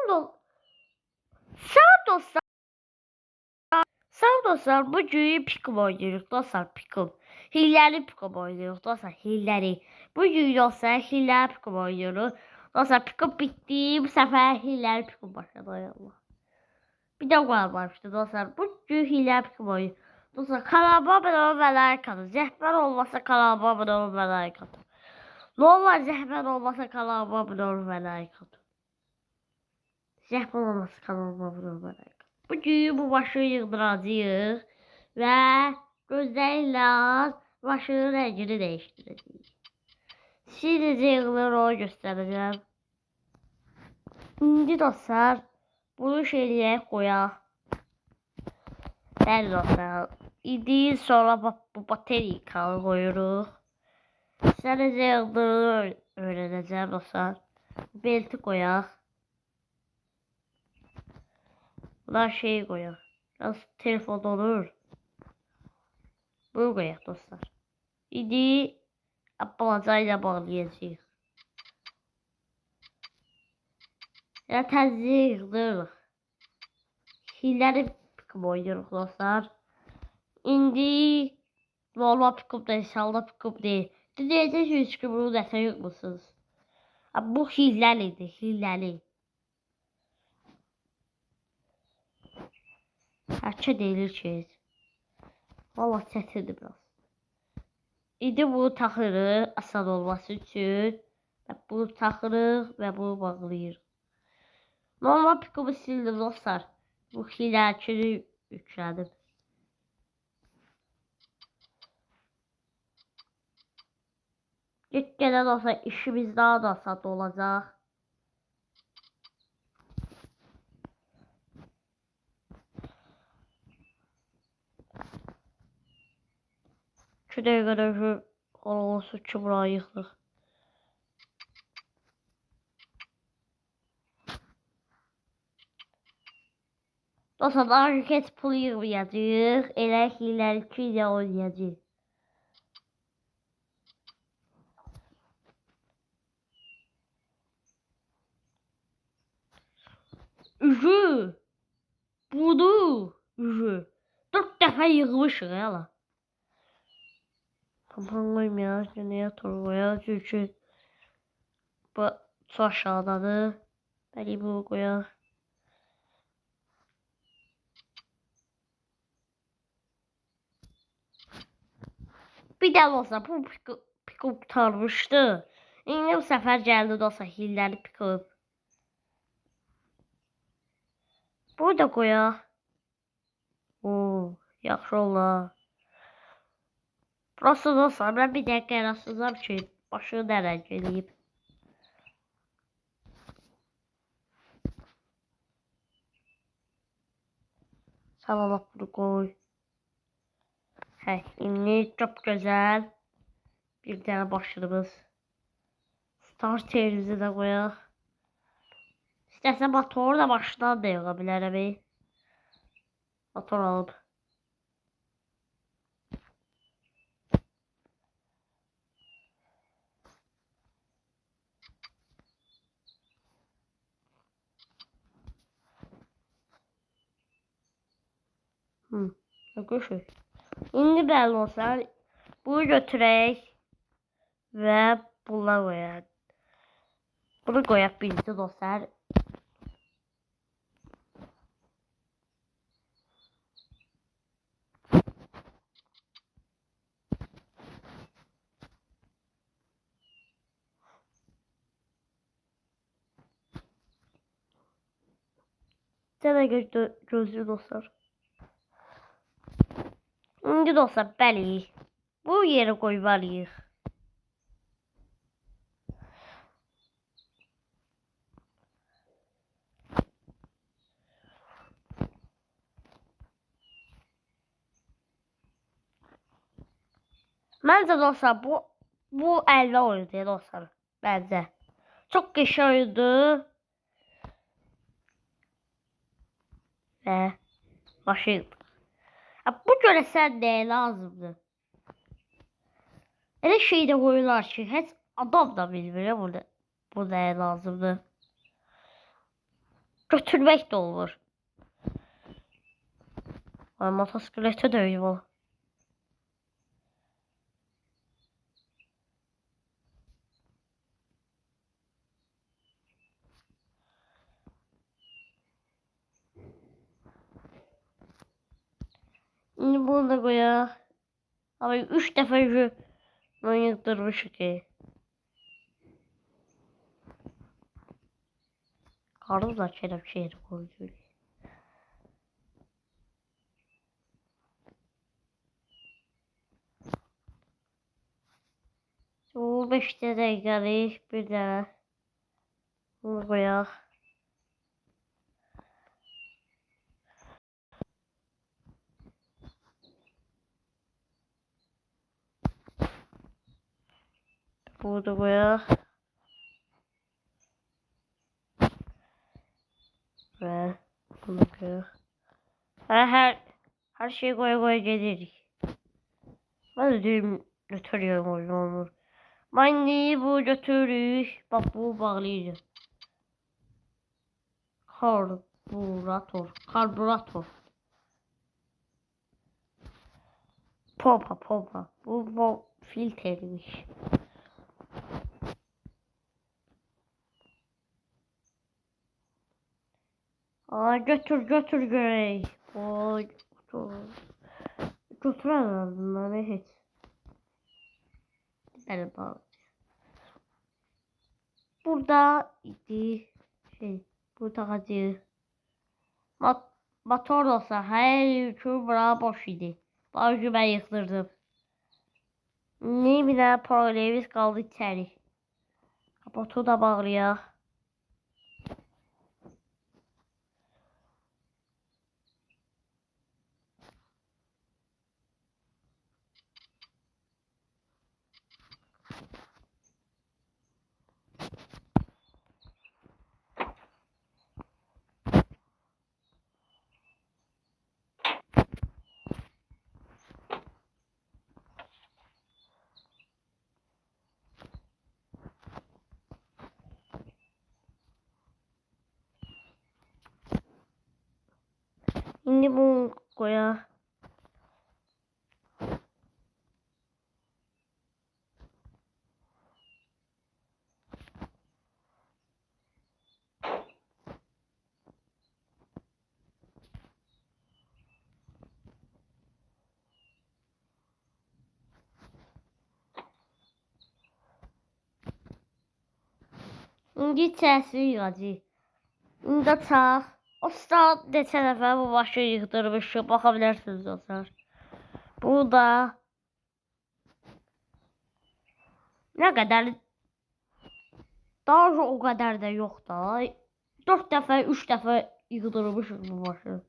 Salam dostlar. Salam dostlar. Bugün pikum oynayırıq dostlar. Pikum. Hilləri pikum oynayırıq dostlar. Hilləri. Bugün dostlar hilləri pikum oynayırıq. Dostlar pikum bitdi. Bu səfər hilləri pikum başladı. Ay Allah. Bir də qalmamışdı dostlar. Bugün hilləri pikum oynayırıq. Dostlar kanalıma abunə olun və like atın. Zəhmət olmasa kanalıma abunə olun və like atın. Ne olur zəhmət olmasa kanalıma abunə olun və like atın. Zəhmət olmasa kanalıma abunə olun və like atın. Bugün bu başı yığdıracağıq və gözlərlə başının rəngini dəyişdirəcəyik. Siz necə yığılır onu göstərəcəm. İndi dostlar bunu şeyliyə qoyaq. Bəli dostlar. İndi sonra bu bateriyanı qoyuruq. Sizə necə yığdırılır öyrənəcəm dostlar. Belti qoyaq. Bunlar şeyi koyaq. Nasıl telefon olur. Bunu koyaq dostlar. İndi balacayla bağlayacağıq. Ya təzə yığdırırıq. Hilləri pikum oynayırıq dostlar. İndi normal pikum deyil, salda pikum deyil. Deyəcəksiniz ki bunu nəsə yığmısınız. Bu hilləlidir, hilləli. Hərçə deyilir ki. Valla çətindir biraz. İndi bunu taxırıq asan olması üçün. Bunu taxırıq və bunu bağlayırıq. Normal pikumu sildim dostlar. Bu hiləkini yüklədim. Gələn olsa işimiz daha da asan olacaq. Şu dəqiqədə şu olsun ki buraya yıxdıq. Dostlar hareket pulu yığmayacaq. Elə hiləli ki ilə oynayacaq. Üzü. Bunu. Üzü. 4 dəfə yığmışıq hələ. Kapanmayayım ya. Neye koyalım çünkü bu su aşağıdadır. Belki bunu koyalım. Bir də olsa bu pikum tutarmışdı. İndi bu səfər gəldi dostlar hilləri pikum. Bunu da koyaq. Oo, yaxşı olar. Burası dostlar mən bir dəqiqə yarasızam ki başını nərək eləyib. Sana bunu koy. Hə, indi çox gözəl bir dənə başlığımız. Starterimizi də qoyaq. İstəsə motoru da başdan da yoxa bilərəm. Motor alıb. Görüşürüz. İndi belli olsa bunu götürək və bunlar qoyaq. Bunu qoyaq birinci dostlar. Sənə gözlü dostlar. İndi dostlar bəli. Bu yerə qoymalıyıq. Məncə dostlar bu 50 oyundur dostlar. Məncə. Çox qəşəng oyundur. Və maşın. Bu görəsən nəyə lazımdır? Elə şey də qoyurlar ki, heç adam da bilmir bu nəyə lazımdır. Götürmək də olur. Ay, motosiklete döyüb o. İndi bunu da qoyaq. Ama 3 dəfə yığdırmışıq ki. Qarnım da şerif koyuyor. Bu 5 dəqiqəlik bir dənə. Bunu qoyaq. Bunu da qoyaq. Və bunu qoyaq. Hər şey qoya gedirik. Mən də deyim götürüyorum oyunu. Mani bu götürürük. Bax bu bağlayacağım. Karburator. Pompa. Bu filtreymiş. Aa, götür görək. Oy, götüremem bunları hiç. Benim bağlı. Burada idi burada hacı. Motor olsa her yükü bura boş idi. Bazı ben yıktırdım. Ne bir daha paralelimiz kaldı içeri. Kapotu da bağlayaq. Şimdi bunu koyaq. İndi içərisi yığacaq. İndi açaq. O saat neçə dəfə bu başı yığdırmışıq. Baxa bilərsiniz dostlar. Bu da nə qədər daha o qədər də yox da. 4 dəfə, 3 dəfə yığdırmışıq bu başı.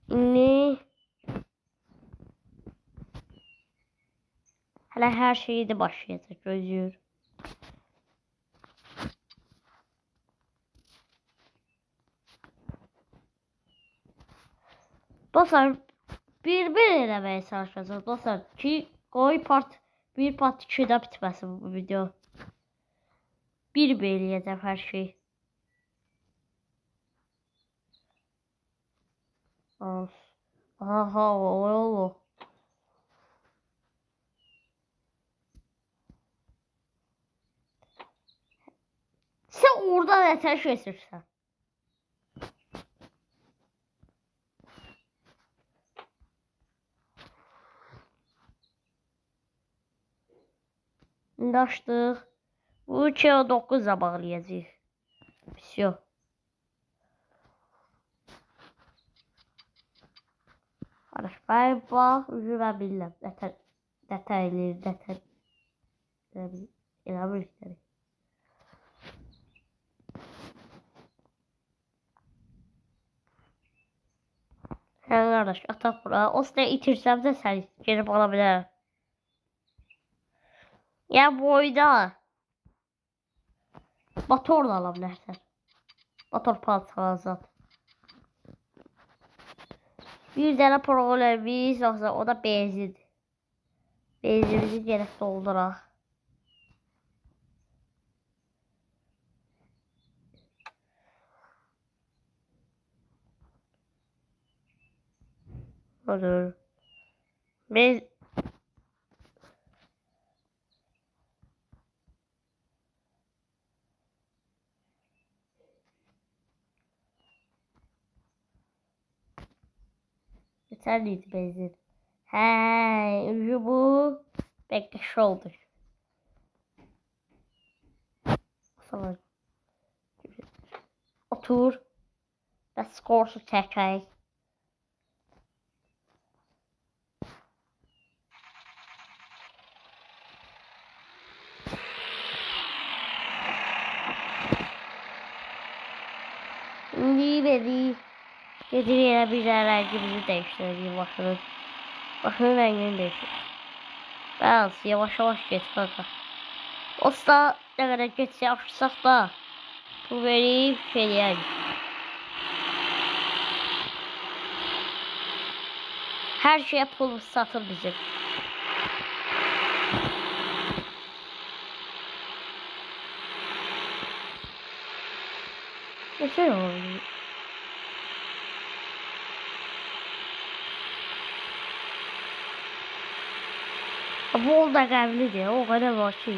İndi hələ hər şeyi də başlayacaq, gözləyir. Dostlar, bir eləməyə çalışacağız. Dostlar, ki qoy part 1, part 2-də bitməsin bu video. Bir eləyəcəm hər şey. Aha, oğlu. Sen orada ateş edirsən. İndi açdıq. Bu 2-9'a bağlayacağıq. Всё. Qardaş, ben bax, ucu ben bilirəm. Detaylı. Elə bir işləri. Hə, qardaş, ataq bura. O silə itirsəm də sən gelib ala bilərəm. Ya boyda. Motor da ala bilərsən. Motor parçalanacaq. Bir dənə problemimiz olsa, o da benzindir. Benzinimizi gerək dolduraq. Odur. Biz yeterliydi benzin. He, bu bekleş oldu. Sonra otur. Da skorsu çəkək. İndi verdik. Gedirik elə bir dənə rəngimizi dəyişdirəcəyik başının. Başının rəngini dəyişdir. Bəs yavaş-yavaş get kanka. Osta nə qədər getsə yapışsaq da pul verib şey eləyək. Hər şeyə pul satır bizim. Ne şey oldu? Bu da qəblidir, o qədər var ki.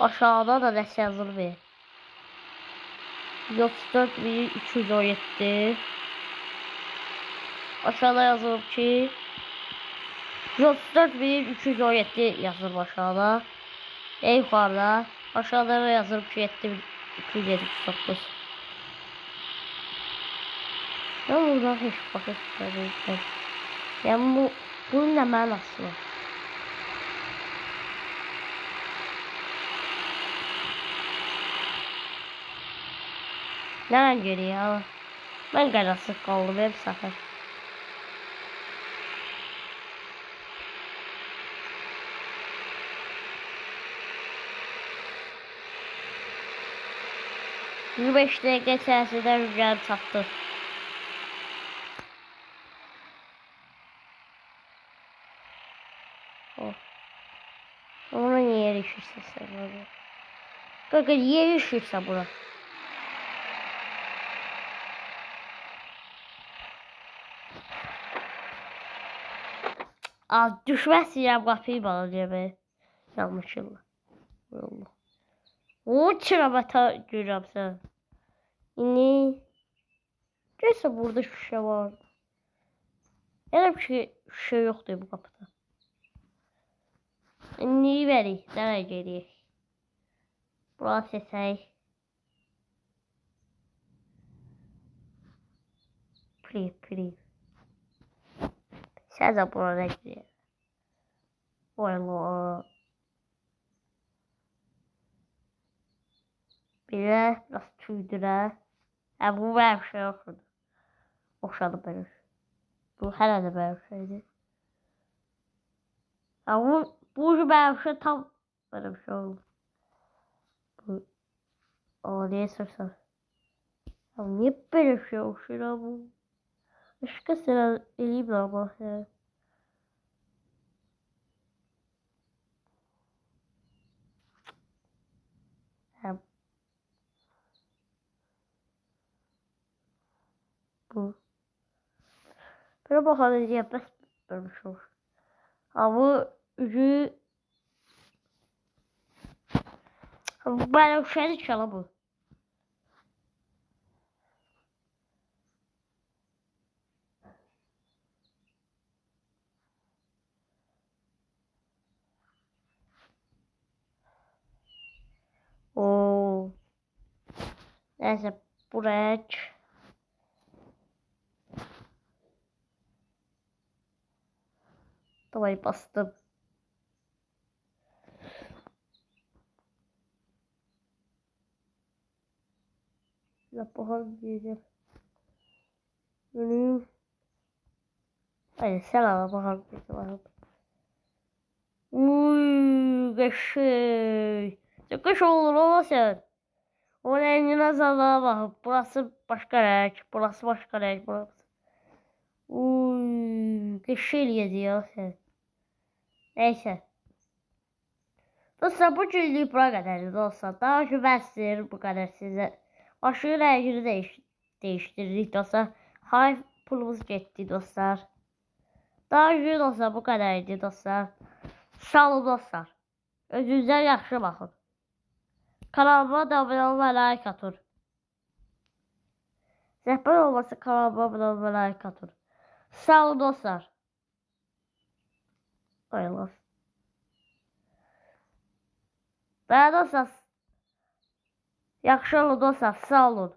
Aşağıda da nəsə yazılır bir. 34.317. Aşağıda yazılır ki 34.317 yazılır aşağıda. En yukarıda. Aşağıda da yazılır ki 7.279. Ya burada hiç bakış görüyorum. Yani bunun da mənası var. Nereden geliyor ya? Ben qarasız qaldım hep səfər. Bu 5 dəqiqə içərisində gəlib çatdı. Ona niye erişirsən sən burada? Kanka niye erişirsən bura? Düşməsin qapıyı bağlayacaq be. Yanlışlıqla. Allah. O çıramata görürəm sən. İndi görsə burada şüşə var. Elə bir şey yoxdur bu qapıda. İndi verik, nereye gelirik? Burası seçək. Priv. Sən də buraya gidiyor. Oyla. Biraz tüydürə. Bu bir şey yoxdur. Oxşadı benim. Bu hələ də benim şeydir. Bu benim şey tam benim şey oldu. Bu. Niye sorsan? Niye böyle şey oxşayır bu? Başka sıra eleyim ama ya. Bu. Böyle bakalım diye bas böyle bir şey olur. Ama ucu ben şeyde çalı bu. Oo. Neyse buraya Давай bastım. Bakalım diyeceğim. Dönüyorum. Hayır sen al bakalım diyeceğim. Uy, kaşı. Kaşı olur ama sen. O rəngin azallığa baxın. Burası başqa rəng, burası başqa rəng, burası. Uy, qəşəng eləyəcək ya sən. Nəysə. Dostlar, bu günlük bura qədərdir dostlar. Daha ki bəsdir bu qədər sizə. Başının rəngini değiştiririk dostlar. Hay pulumuz getdi dostlar. Daha ki dostlar bu qədərdir dostlar. Sağ olun dostlar. Özünüzə yaxşı baxın. Kanalıma da abunə olmayı, like atın. Zəhmət olmasa kanalıma abunə olmayı, like atın. Sağ olun dostlar. Ay Allah. Və dostlar, yaxşı olun dostlar, sağ olun.